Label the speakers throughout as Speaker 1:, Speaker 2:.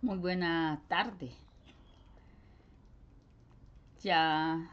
Speaker 1: Muy buena tarde. Ya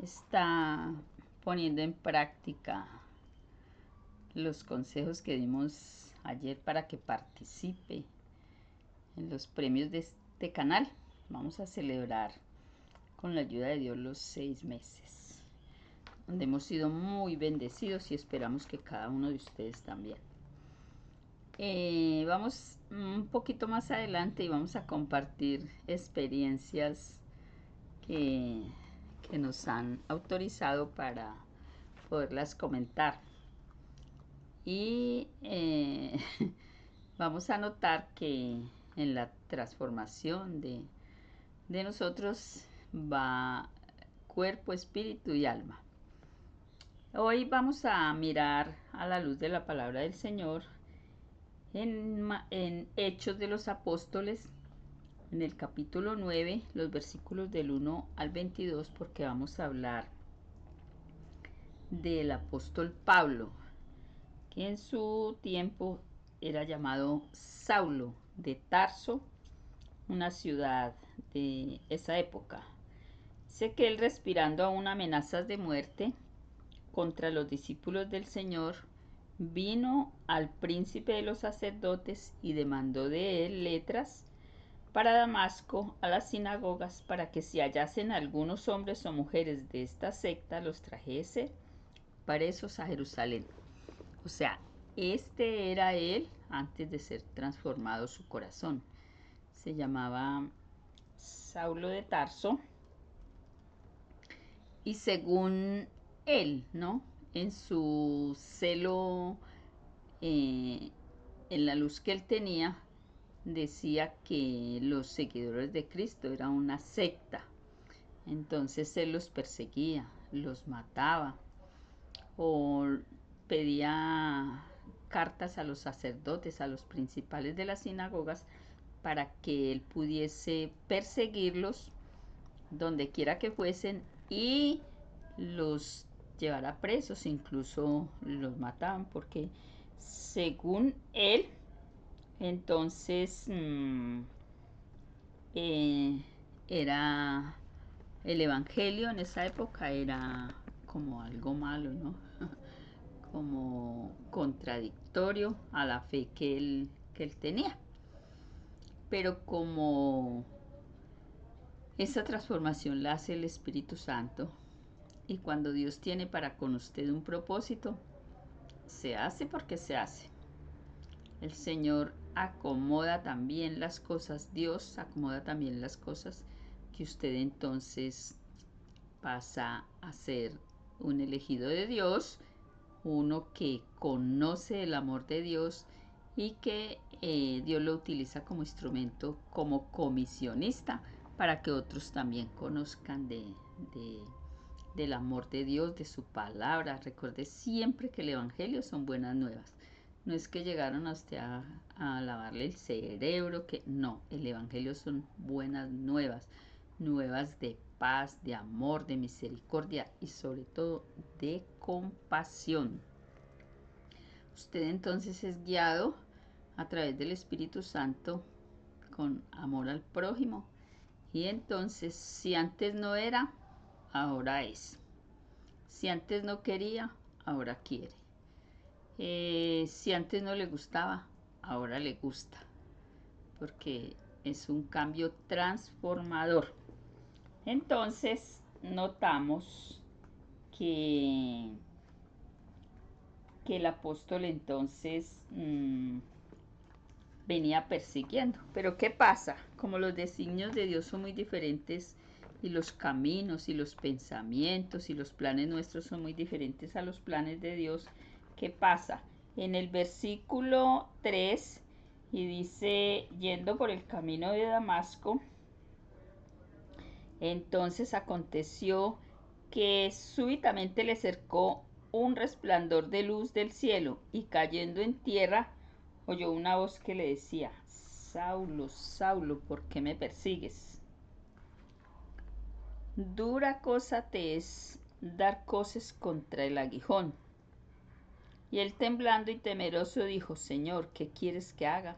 Speaker 1: está poniendo en práctica los consejos que dimos ayer para que participe en los premios de este canal. Vamos a celebrar con la ayuda de Dios los 6 meses, donde hemos sido muy bendecidos y esperamos que cada uno de ustedes también. Vamos un poquito más adelante y vamos a compartir experiencias que, que nos han autorizado para poderlas comentar. Y vamos a notar que en la transformación de nosotros va cuerpo, espíritu y alma. Hoy vamos a mirar a la luz de la palabra del Señor en Hechos de los Apóstoles, en el capítulo 9, los versículos del 1 al 22, porque vamos a hablar del apóstol Pablo, que en su tiempo era llamado Saulo de Tarso, una ciudad de esa época. Sé que él, respirando aún amenazas de muerte contra los discípulos del Señor, vino al príncipe de los sacerdotes y demandó de él letras para Damasco a las sinagogas, para que si hallasen algunos hombres o mujeres de esta secta los trajese presos a Jerusalén. O sea, este era él antes de ser transformado su corazón. Se llamaba Saulo de Tarso. Y según él, ¿no? En su celo, en la luz que él tenía, decía que los seguidores de Cristo era una secta. Entonces él los perseguía, los mataba o pedía cartas a los sacerdotes, a los principales de las sinagogas, para que él pudiese perseguirlos donde quiera que fuesen y los llevara presos, incluso los mataban, porque según él, entonces era el evangelio en esa época era como algo malo, ¿no? Como contradictorio a la fe que él tenía. Pero como esa transformación la hace el Espíritu Santo, y cuando Dios tiene para con usted un propósito, se hace porque se hace. El Señor acomoda también las cosas, Dios acomoda también las cosas, que usted entonces pasa a ser un elegido de Dios, uno que conoce el amor de Dios y que Dios lo utiliza como instrumento, como comisionista, para que otros también conozcan del amor de Dios, de su palabra. Recuerde siempre que el Evangelio son buenas nuevas. No es que llegaron a usted a lavarle el cerebro, que no, el Evangelio son buenas nuevas, nuevas de paz, de amor, de misericordia y sobre todo de compasión. Usted entonces es guiado a través del Espíritu Santo con amor al prójimo, y entonces si antes no era, ahora es. Si antes no quería, ahora quiere. Si antes no le gustaba, ahora le gusta, porque es un cambio transformador. Entonces notamos que, que el apóstol entonces venía persiguiendo. Pero ¿qué pasa? Como los designios de Dios son muy diferentes, y los caminos y los pensamientos y los planes nuestros son muy diferentes a los planes de Dios, ¿qué pasa? En el versículo 3, y dice, yendo por el camino de Damasco, entonces aconteció que súbitamente le cercó un resplandor de luz del cielo, y cayendo en tierra oyó una voz que le decía, Saulo, Saulo, ¿por qué me persigues? Dura cosa te es dar coces contra el aguijón. Y él, temblando y temeroso, dijo, Señor, ¿qué quieres que haga?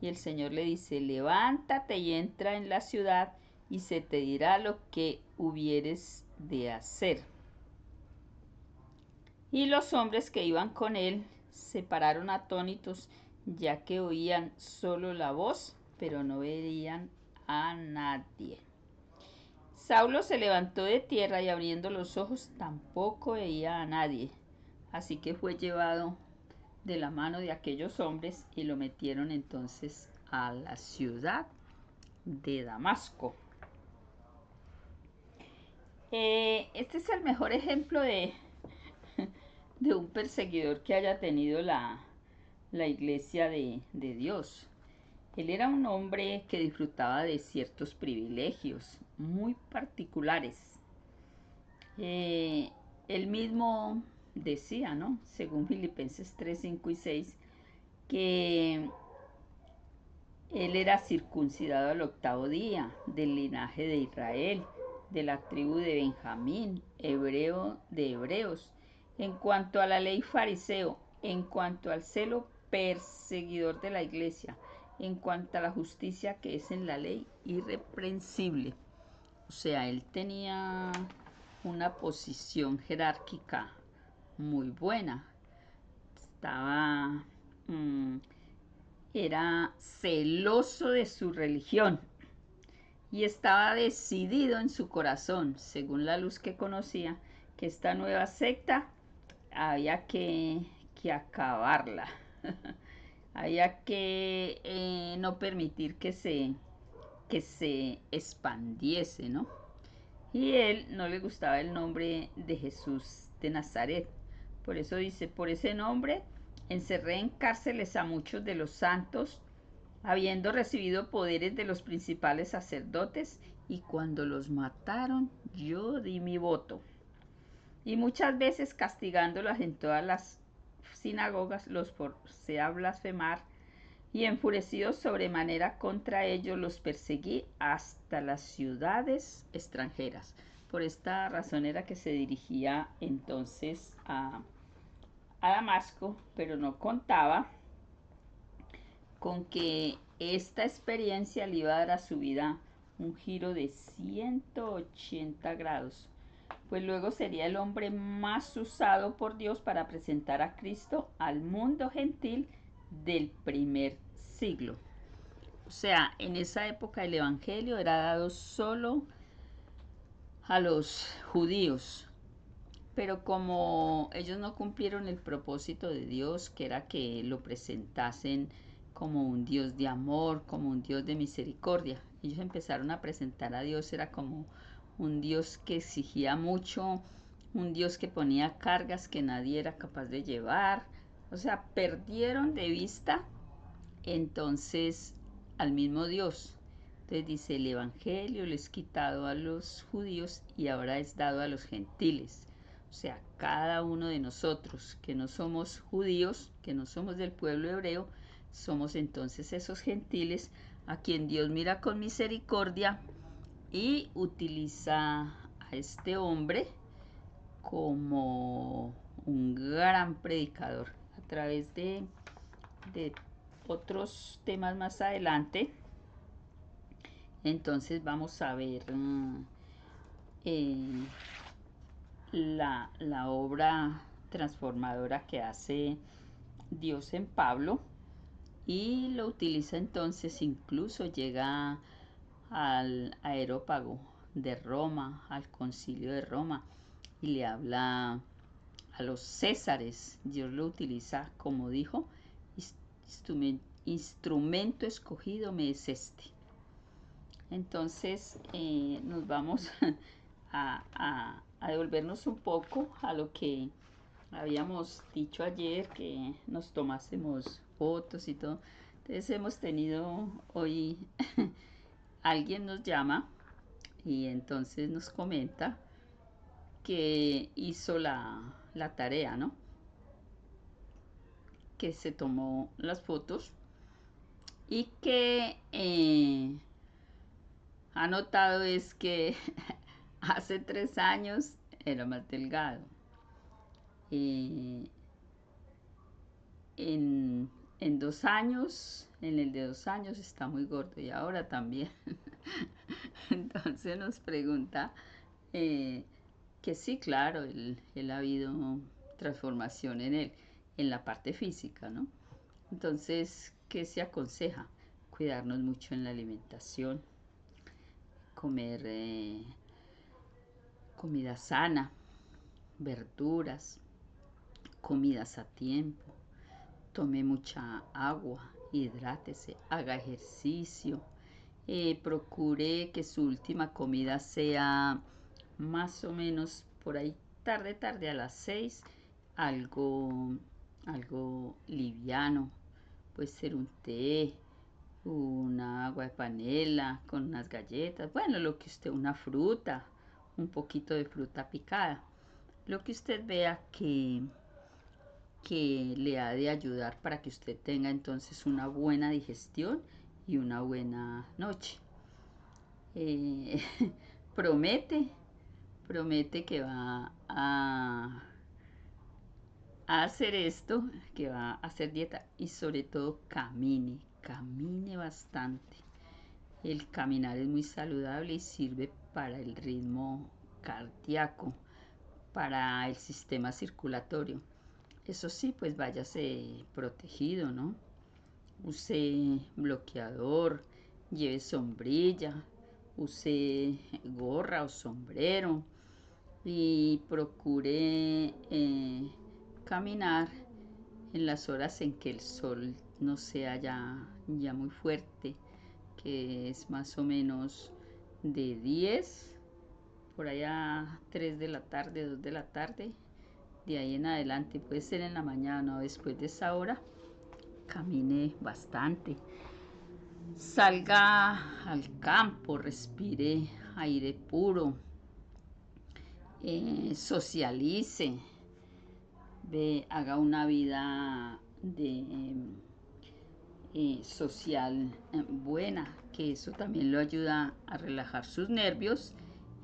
Speaker 1: Y el Señor le dice, levántate y entra en la ciudad y se te dirá lo que hubieres de hacer. Y los hombres que iban con él se pararon atónitos, ya que oían solo la voz, pero no veían a nadie. Saulo se levantó de tierra y abriendo los ojos tampoco veía a nadie. Así que fue llevado de la mano de aquellos hombres y lo metieron entonces a la ciudad de Damasco. Este es el mejor ejemplo de un perseguidor que haya tenido la iglesia de Dios. Él era un hombre que disfrutaba de ciertos privilegios muy particulares. Él mismo decía, ¿no? Según Filipenses 3, 5 y 6, que él era circuncidado al 8º día, del linaje de Israel, de la tribu de Benjamín, hebreo de hebreos. En cuanto a la ley fariseo, en cuanto al celo perseguidor de la iglesia, en cuanto a la justicia que es en la ley, irreprensible. O sea, él tenía una posición jerárquica muy buena. Estaba... era celoso de su religión y estaba decidido en su corazón, según la luz que conocía, que esta nueva secta había que acabarla. Había que no permitir que se expandiese, ¿no? Y él no le gustaba el nombre de Jesús de Nazaret. Por eso dice, por ese nombre encerré en cárceles a muchos de los santos, habiendo recibido poderes de los principales sacerdotes, y cuando los mataron yo di mi voto. Y muchas veces castigándolos en todas las sinagogas los forcé a blasfemar, y enfurecidos sobremanera contra ellos los perseguí hasta las ciudades extranjeras. Por esta razón era que se dirigía entonces a Damasco, pero no contaba con que esta experiencia le iba a dar a su vida un giro de 180 grados, pues luego sería el hombre más usado por Dios para presentar a Cristo al mundo gentil del primer siglo. O sea, en esa época el evangelio era dado solo a los judíos, pero como ellos no cumplieron el propósito de Dios, que era que lo presentasen como un Dios de amor, como un Dios de misericordia, ellos empezaron a presentar a Dios, era como un Dios que exigía mucho, un Dios que ponía cargas que nadie era capaz de llevar. O sea, perdieron de vista entonces al mismo Dios. Entonces dice, el Evangelio le es quitado a los judíos y ahora es dado a los gentiles. O sea, cada uno de nosotros que no somos judíos, que no somos del pueblo hebreo, somos entonces esos gentiles a quien Dios mira con misericordia y utiliza a este hombre como un gran predicador a través de otros temas más adelante. Entonces vamos a ver la obra transformadora que hace Dios en Pablo, y lo utiliza entonces, incluso llega al Areópago de Roma, al Concilio de Roma, y le habla a los Césares. Dios lo utiliza, como dijo, instrumento escogido me es este. Entonces nos vamos a devolvernos un poco a lo que habíamos dicho ayer, que nos tomásemos fotos y todo. Entonces hemos tenido hoy, alguien nos llama y entonces nos comenta que hizo la tarea, ¿no? Que se tomó las fotos y que ha notado es que hace 3 años era más delgado. En en 2 años, en el de 2 años está muy gordo y ahora también. Entonces nos pregunta eh, que sí, claro, él ha habido transformación en él, en la parte física, ¿no? Entonces, ¿qué se aconseja? Cuidarnos mucho en la alimentación, comer comida sana, verduras, comidas a tiempo, tome mucha agua, hidrátese, haga ejercicio, procure que su última comida sea más o menos por ahí tarde, tarde a las 6, algo, algo liviano, puede ser un té, una agua de panela con unas galletas, bueno, lo que usted, una fruta, un poquito de fruta picada, lo que usted vea que le ha de ayudar para que usted tenga entonces una buena digestión y una buena noche. Eh, promete, promete que va a hacer esto, que va a hacer dieta y sobre todo camine, camine bastante. El caminar es muy saludable y sirve para el ritmo cardíaco, para el sistema circulatorio. Eso sí, pues váyase protegido, ¿no? Use bloqueador, lleve sombrilla, use gorra o sombrero y procure caminar en las horas en que el sol no sea ya muy fuerte, que es más o menos de 10 por allá 3 de la tarde, 2 de la tarde, de ahí en adelante, puede ser en la mañana o después de esa hora, camine bastante. Salga al campo, respire aire puro, socialice, haga una vida social buena, que eso también lo ayuda a relajar sus nervios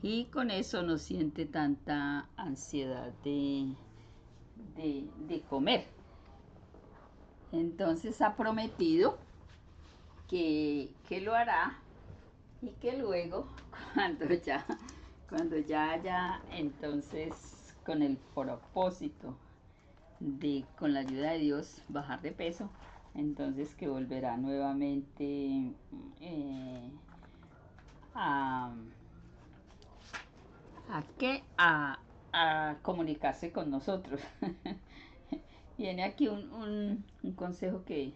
Speaker 1: y con eso no siente tanta ansiedad de comer. Entonces ha prometido que lo hará y que luego cuando ya haya entonces con el propósito de con la ayuda de Dios bajar de peso, entonces que volverá nuevamente a, ¿a qué? A comunicarse con nosotros. Viene aquí un consejo que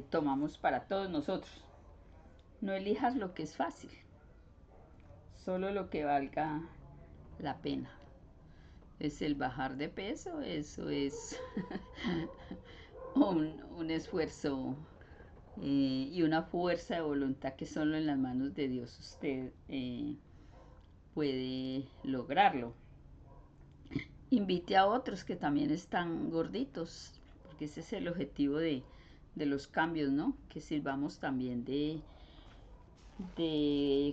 Speaker 1: tomamos para todos nosotros. No elijas lo que es fácil, solo lo que valga la pena. Es el bajar de peso, eso es un esfuerzo y una fuerza de voluntad que solo en las manos de Dios usted puede lograrlo. Invite a otros que también están gorditos, porque ese es el objetivo de los cambios, ¿no? Que sirvamos también de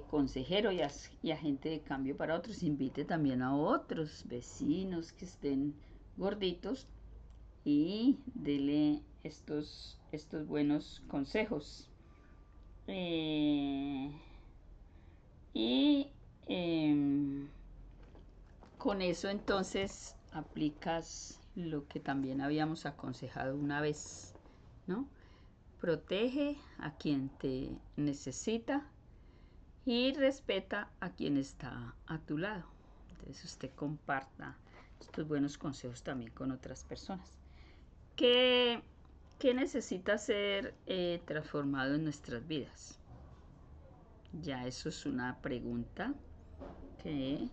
Speaker 1: consejero y agente de cambio para otros. Invite también a otros vecinos que estén gorditos y dele estos buenos consejos. Y con eso entonces aplicas lo que también habíamos aconsejado una vez, ¿no? Protege a quien te necesita y respeta a quien está a tu lado. Entonces usted comparta estos buenos consejos también con otras personas. ¿Qué, qué necesita ser transformado en nuestras vidas? Ya eso es una pregunta que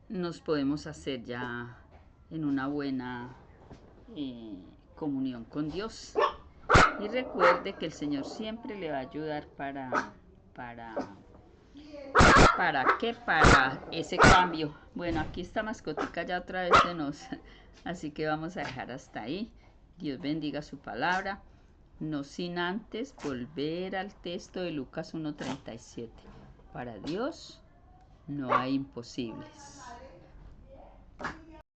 Speaker 1: nos podemos hacer ya en una buena comunión con Dios. Y recuerde que el Señor siempre le va a ayudar para, para ese cambio. Bueno, aquí esta mascotica ya otra vez se nos, así que vamos a dejar hasta ahí. Dios bendiga su palabra. No sin antes volver al texto de Lucas 1:37. Para Dios no hay imposibles.